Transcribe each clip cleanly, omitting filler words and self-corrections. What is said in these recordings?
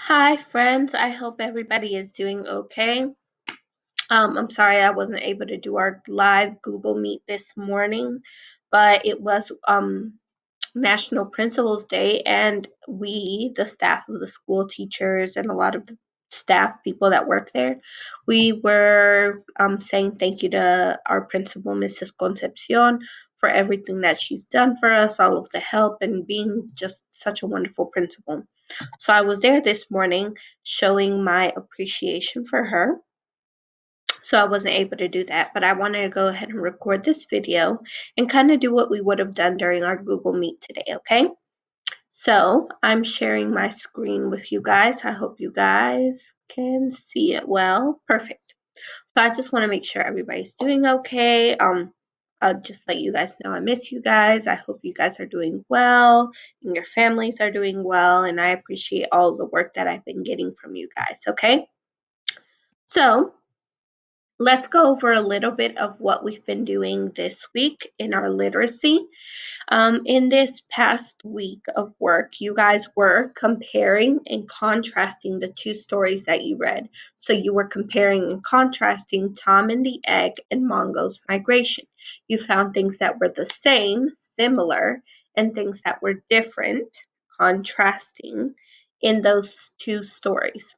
Hi, friends. I hope everybody is doing okay. I'm sorry I wasn't able to do our live Google Meet this morning, but it was National Principals Day, and we, the staff of the school, teachers, and a lot of the staff people that work there, we were saying thank you to our principal, Mrs. Concepcion, for everything that she's done for us, all of the help, and being just such a wonderful principal. So I was there this morning showing my appreciation for her. So I wasn't able to do that, but I wanted to go ahead and record this video and kind of do what we would have done during our Google Meet today, okay? So I'm sharing my screen with you guys. I hope you guys can see it well. Perfect. So I just want to make sure everybody's doing okay. I'll just let you guys know I miss you guys. I hope you guys are doing well and your families are doing well. And I appreciate all the work that I've been getting from you guys. Okay. So let's go over a little bit of what we've been doing this week in our literacy. In this past week of work, you guys were comparing and contrasting the two stories that you read. So you were comparing and contrasting Tom and the Egg and Mongo's Migration. You found things that were the same, similar, and things that were different, contrasting, in those two stories.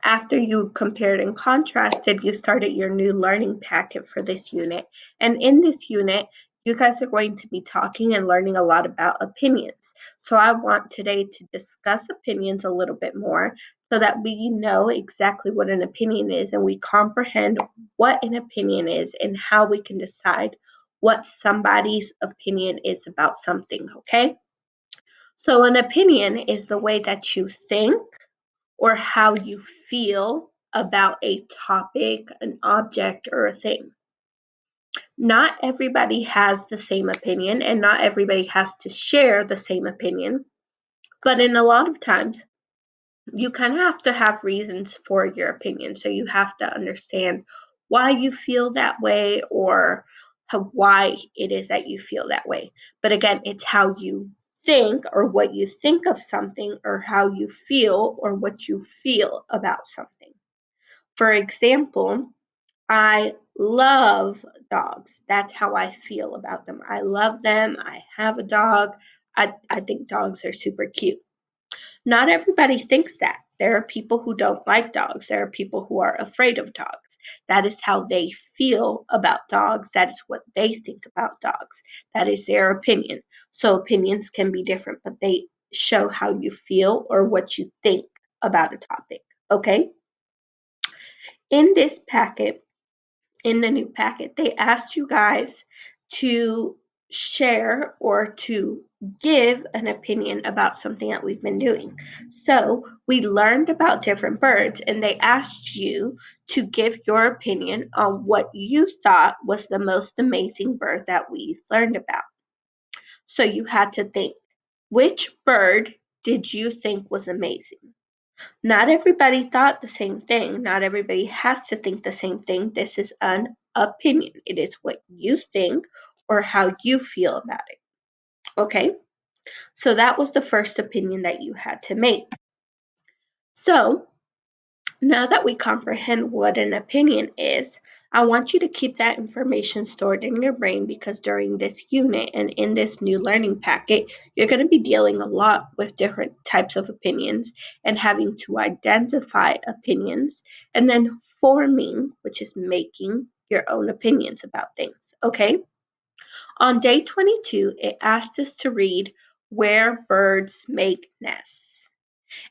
After you compared and contrasted, you started your new learning packet for this unit. And in this unit, you guys are going to be talking and learning a lot about opinions. So I want today to discuss opinions a little bit more so that we know exactly what an opinion is and we comprehend what an opinion is and how we can decide what somebody's opinion is about something, okay? So an opinion is the way that you think or how you feel about a topic, an object, or a thing. Not everybody has the same opinion, and not everybody has to share the same opinion. But in a lot of times, you kind of have to have reasons for your opinion. So you have to understand why you feel that way or why it is that you feel that way. But again, it's how you think or what you think of something or how you feel or what you feel about something. For example, I love dogs. That's how I feel about them. I love them. I have a dog. I think dogs are super cute. Not everybody thinks that. There are people who don't like dogs. There are people who are afraid of dogs. That is how they feel about dogs. That is what they think about dogs. That is their opinion. So opinions can be different, but they show how you feel or what you think about a topic. Okay? In this packet, in the new packet, they asked you guys to share or to give an opinion about something that we've been doing. So we learned about different birds, and they asked you to give your opinion on what you thought was the most amazing bird that we've learned about. So you had to think, which bird did you think was amazing? Not everybody thought the same thing. Not everybody has to think the same thing. This is an opinion. It is what you think or how you feel about it. Okay? So that was the first opinion that you had to make. So now that we comprehend what an opinion is, I want you to keep that information stored in your brain because during this unit and in this new learning packet, you're going to be dealing a lot with different types of opinions and having to identify opinions and then forming, which is making your own opinions about things. Okay? On day 22, it asked us to read Where Birds Make Nests.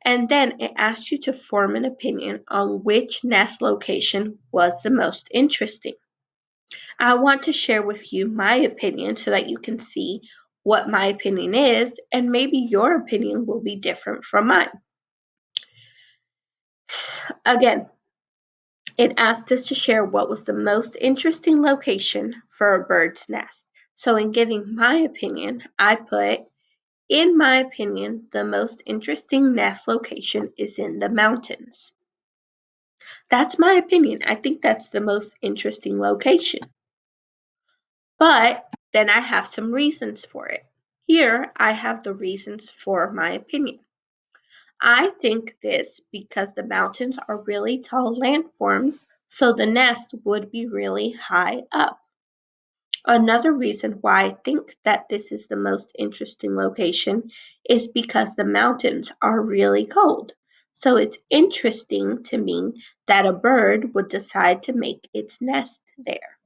And then it asked you to form an opinion on which nest location was the most interesting. I want to share with you my opinion so that you can see what my opinion is, and maybe your opinion will be different from mine. Again, it asked us to share what was the most interesting location for a bird's nest. So, in giving my opinion, I put, in my opinion, the most interesting nest location is in the mountains. That's my opinion. I think that's the most interesting location. But then I have some reasons for it. Here I have the reasons for my opinion. I think this because the mountains are really tall landforms, so the nest would be really high up. Another reason why I think that this is the most interesting location is because the mountains are really cold. So it's interesting to me that a bird would decide to make its nest there.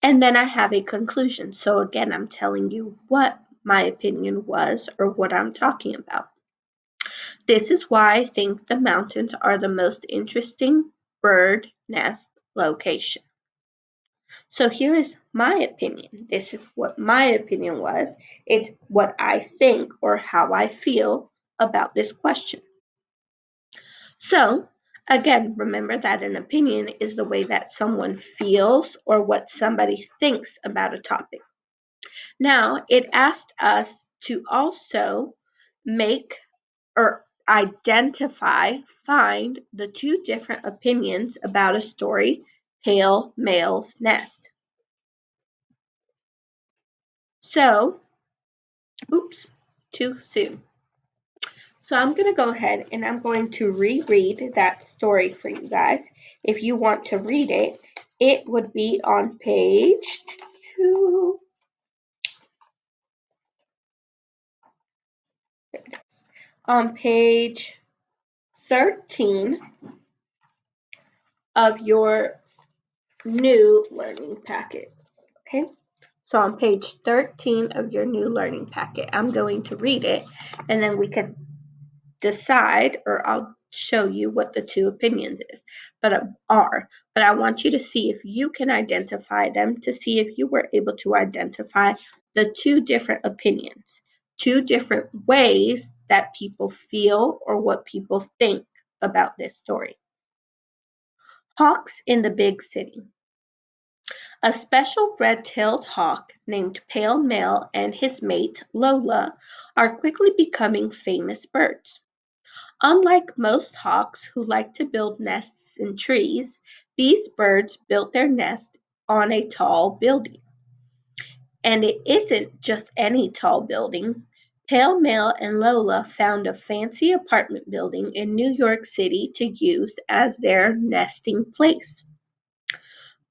And then I have a conclusion. So again, I'm telling you what my opinion was or what I'm talking about. This is why I think the mountains are the most interesting bird nest location. So here is my opinion. This is what my opinion was. It's what I think or how I feel about this question. So, again, remember that an opinion is the way that someone feels or what somebody thinks about a topic. Now, it asked us to also make or find the two different opinions about a story, Pale Male's Nest. So, oops, too soon. So I'm going to go ahead and I'm going to reread that story for you guys. If you want to read it, it would be on page 2. On page 13 of your new learning packet. Okay? So on page 13 of your new learning packet, I'm going to read it and then we can decide, or I'll show you what the two opinions are. But I want you to see if you can identify them, to see if you were able to identify the two different opinions, two different ways that people feel or what people think about this story. Hawks in the Big City. A special red-tailed hawk named Pale Male and his mate, Lola, are quickly becoming famous birds. Unlike most hawks who like to build nests in trees, these birds built their nest on a tall building. And it isn't just any tall building. Pale Male and Lola found a fancy apartment building in New York City to use as their nesting place.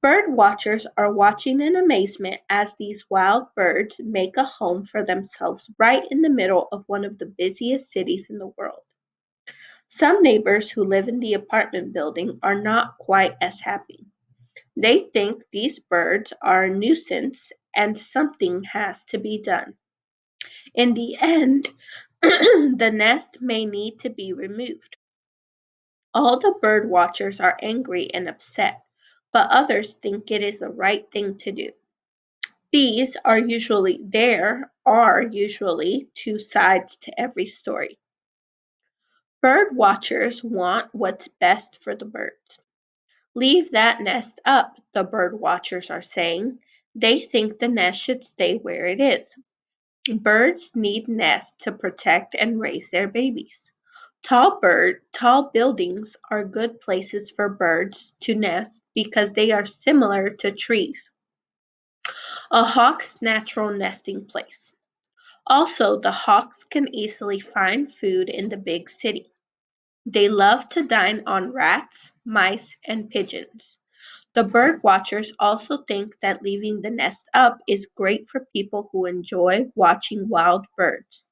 Bird watchers are watching in amazement as these wild birds make a home for themselves right in the middle of one of the busiest cities in the world. Some neighbors who live in the apartment building are not quite as happy. They think these birds are a nuisance and something has to be done. In the end, the nest may need to be removed. All the bird watchers are angry and upset, but others think it is the right thing to do. There are usually two sides to every story. Bird watchers want what's best for the birds. Leave that nest up, the bird watchers are saying. They think the nest should stay where it is. Birds need nests to protect and raise their babies. Tall buildings are good places for birds to nest because they are similar to trees. A hawk's natural nesting place. Also, the hawks can easily find food in the big city. They love to dine on rats, mice, and pigeons. The bird watchers also think that leaving the nest up is great for people who enjoy watching wild birds.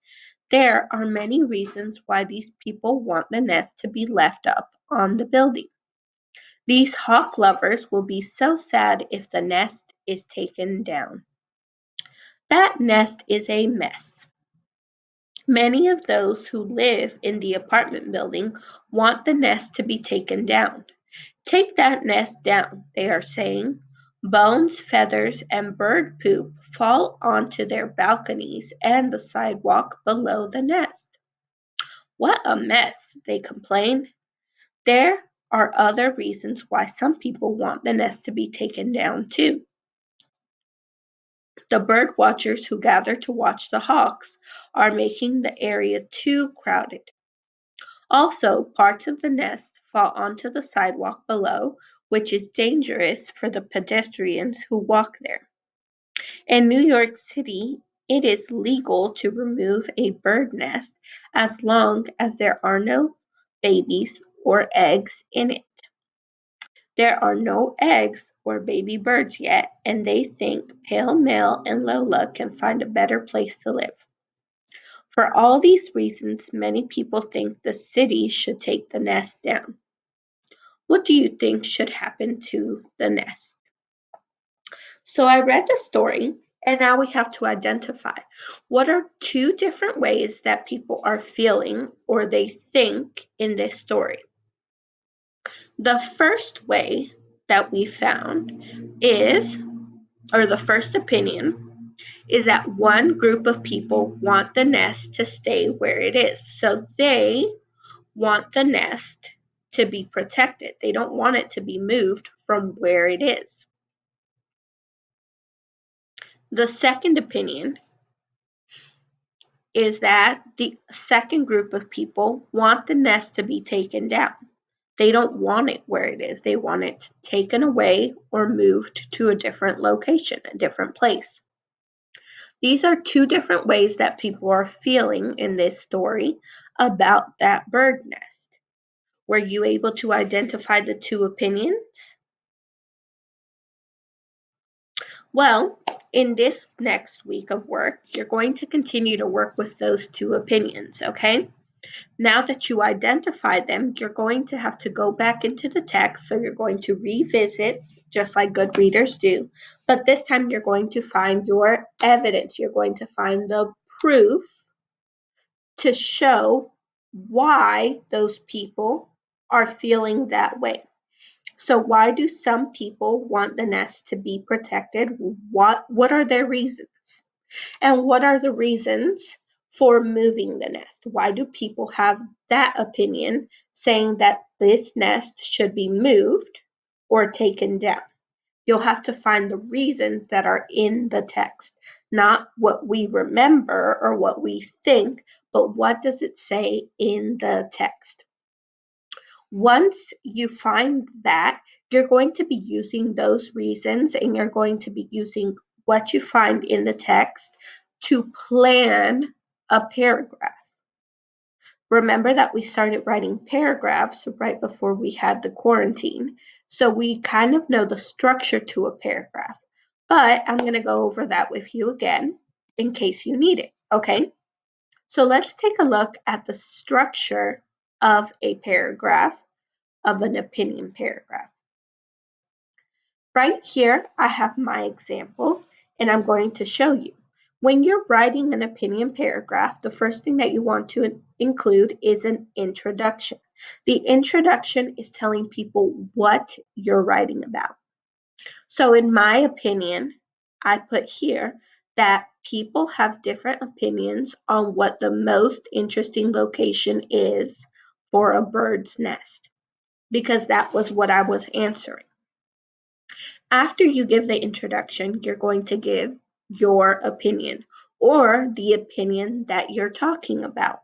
There are many reasons why these people want the nest to be left up on the building. These hawk lovers will be so sad if the nest is taken down. That nest is a mess. Many of those who live in the apartment building want the nest to be taken down. Take that nest down, they are saying. Bones, feathers, and bird poop fall onto their balconies and the sidewalk below the nest. What a mess, they complain. There are other reasons why some people want the nest to be taken down, too. The bird watchers who gather to watch the hawks are making the area too crowded. Also, parts of the nest fall onto the sidewalk below, which is dangerous for the pedestrians who walk there. In New York City, it is legal to remove a bird nest as long as there are no babies or eggs in it. There are no eggs or baby birds yet, and they think Pale Male and Lola can find a better place to live. For all these reasons, many people think the city should take the nest down. What do you think should happen to the nest? So I read the story, and now we have to identify what are two different ways that people are feeling or they think in this story. The first way that we found is, or the first opinion, is that one group of people want the nest to stay where it is. So they want the nest to be protected. They don't want it to be moved from where it is. The second opinion is that the second group of people want the nest to be taken down. They don't want it where it is. They want it taken away or moved to a different location, a different place. These are two different ways that people are feeling in this story about that bird nest. Were you able to identify the two opinions? Well, in this next week of work, you're going to continue to work with those two opinions, okay? Now that you identify them, you're going to have to go back into the text, so you're going to revisit, just like good readers do, but this time you're going to find your evidence. You're going to find the proof to show why those people are feeling that way. So why do some people want the nest to be protected? What are their reasons? And what are the reasons for moving the nest? Why do people have that opinion saying that this nest should be moved or taken down? You'll have to find the reasons that are in the text, not what we remember or what we think, but what does it say in the text? Once you find that, you're going to be using those reasons and you're going to be using what you find in the text to plan a paragraph. Remember that we started writing paragraphs right before we had the quarantine, so we kind of know the structure to a paragraph. But I'm going to go over that with you again in case you need it, okay? So let's take a look at the structure of a paragraph, of an opinion paragraph. Right here, I have my example, and I'm going to show you. When you're writing an opinion paragraph, the first thing that you want to include is an introduction. The introduction is telling people what you're writing about. So in my opinion, I put here that people have different opinions on what the most interesting location is for a bird's nest, because that was what I was answering. After you give the introduction, you're going to give your opinion or the opinion that you're talking about.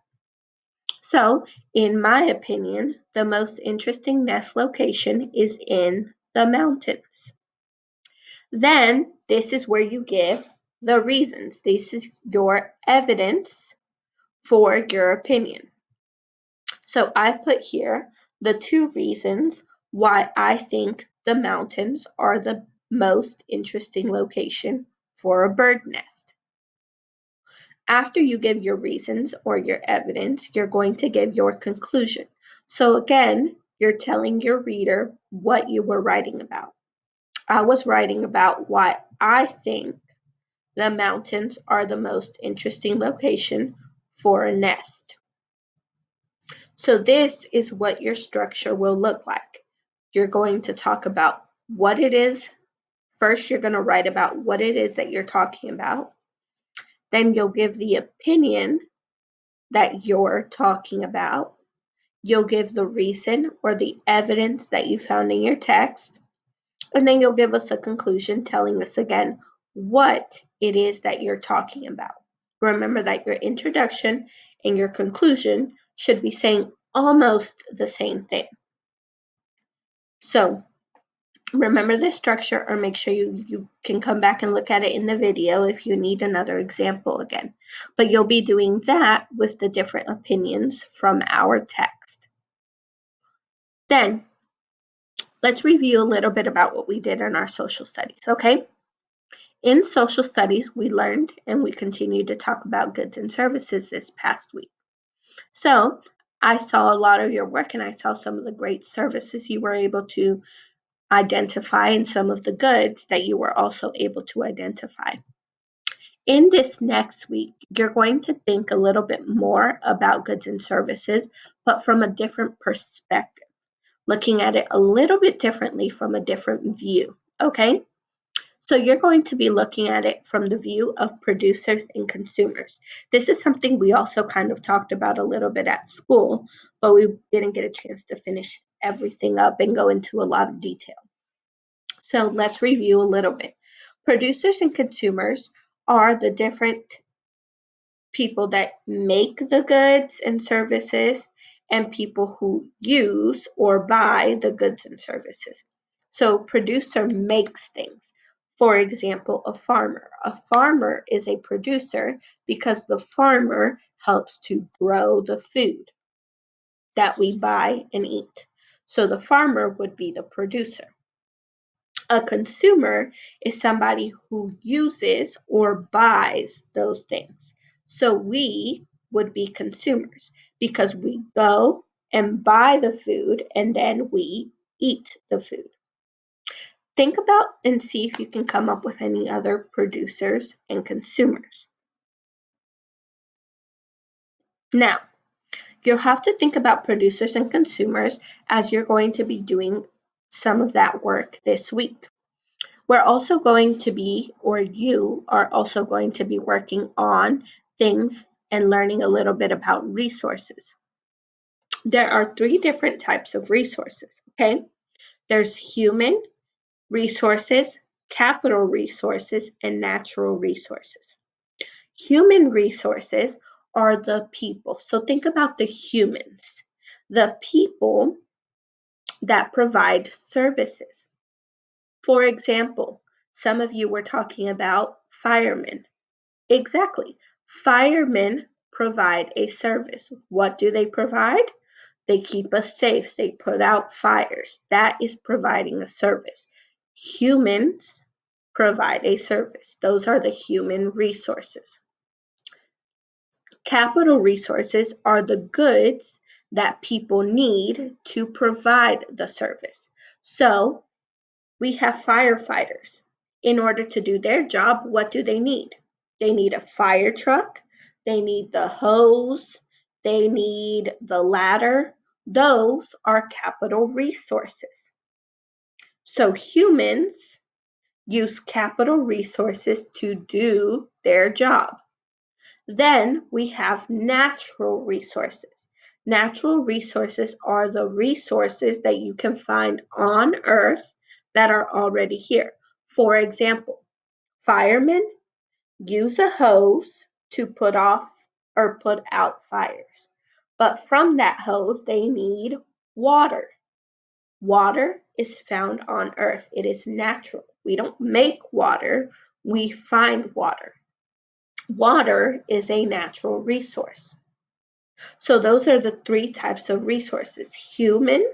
So, in my opinion, the most interesting nest location is in the mountains. Then, this is where you give the reasons. This is your evidence for your opinion. So, I put here the two reasons why I think the mountains are the most interesting location for a bird nest. After you give your reasons or your evidence, you're going to give your conclusion. So again, you're telling your reader what you were writing about. I was writing about why I think the mountains are the most interesting location for a nest. So this is what your structure will look like. You're going to talk about what it is. First, you're going to write about what it is that you're talking about. Then you'll give the opinion that you're talking about. You'll give the reason or the evidence that you found in your text. And then you'll give us a conclusion telling us again what it is that you're talking about. Remember that your introduction and your conclusion should be saying almost the same thing. So remember the structure, or make sure you can come back and look at it in the video if you need another example again. But you'll be doing that with the different opinions from our text. Then, let's review a little bit about what we did in our social studies, okay? In social studies, we learned and we continued to talk about goods and services this past week. So, I saw a lot of your work and I saw some of the great services you were able to identify and some of the goods that you were also able to identify. In this next week, you're going to think a little bit more about goods and services, but from a different perspective, looking at it a little bit differently from a different view, okay? So you're going to be looking at it from the view of producers and consumers. This is something we also kind of talked about a little bit at school, but we didn't get a chance to finish everything up and go into a lot of detail. So let's review a little bit. Producers and consumers are the different people that make the goods and services and people who use or buy the goods and services. So producer makes things. For example, a farmer. A farmer is a producer because the farmer helps to grow the food that we buy and eat. So the farmer would be the producer. A consumer is somebody who uses or buys those things. So we would be consumers because we go and buy the food and then we eat the food. Think about and see if you can come up with any other producers and consumers. Now, you'll have to think about producers and consumers as you're going to be doing some of that work this week. We're also going to be, or you are also going to be working on things and learning a little bit about resources. There are 3 different types of resources, okay? There's human resources, capital resources, and natural resources. Human resources are the people. So think about the humans, the people that provide services. For example, some of you were talking about firemen. Exactly. Firemen provide a service. What do they provide? They keep us safe. They put out fires. That is providing a service. Humans provide a service. Those are the human resources. Capital resources are the goods that people need to provide the service. So we have firefighters. In order to do their job, what do they need? They need a fire truck, they need the hose, they need the ladder. Those are capital resources. So humans use capital resources to do their job. Then we have natural resources. Natural resources are the resources that you can find on Earth that are already here. For example, firemen use a hose to put off or put out fires. But from that hose, they need water. Water is found on Earth. It is natural. We don't make water, we find water. Water is a natural resource. So those are the 3 types of resources. Human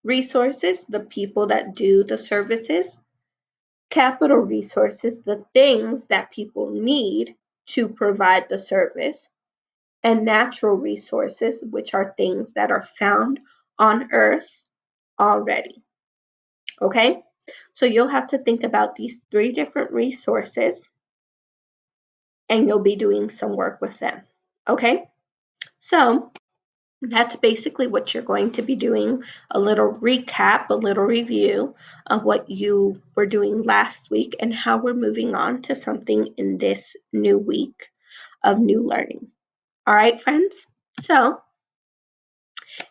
resources, the people that do the services. Capital resources, the things that people need to provide the service. And natural resources, which are things that are found on Earth already. Okay? So you'll have to think about these 3 different resources and you'll be doing some work with them. Okay? So that's basically what you're going to be doing, a little recap, a little review of what you were doing last week and how we're moving on to something in this new week of new learning. All right, friends? So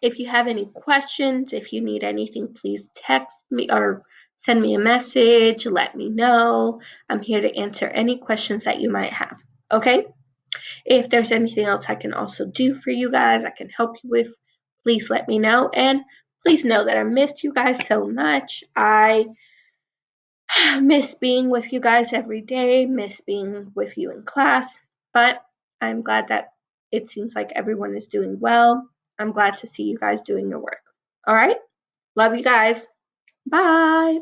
if you have any questions, if you need anything, please text me or send me a message, let me know. I'm here to answer any questions that you might have. Okay? If there's anything else I can also do for you guys, I can help you with, please let me know. And please know that I missed you guys so much. I Miss being with you guys every day, miss being with you in class, but I'm glad that it seems like everyone is doing well. I'm glad to see you guys doing your work. All right? Love you guys. Bye.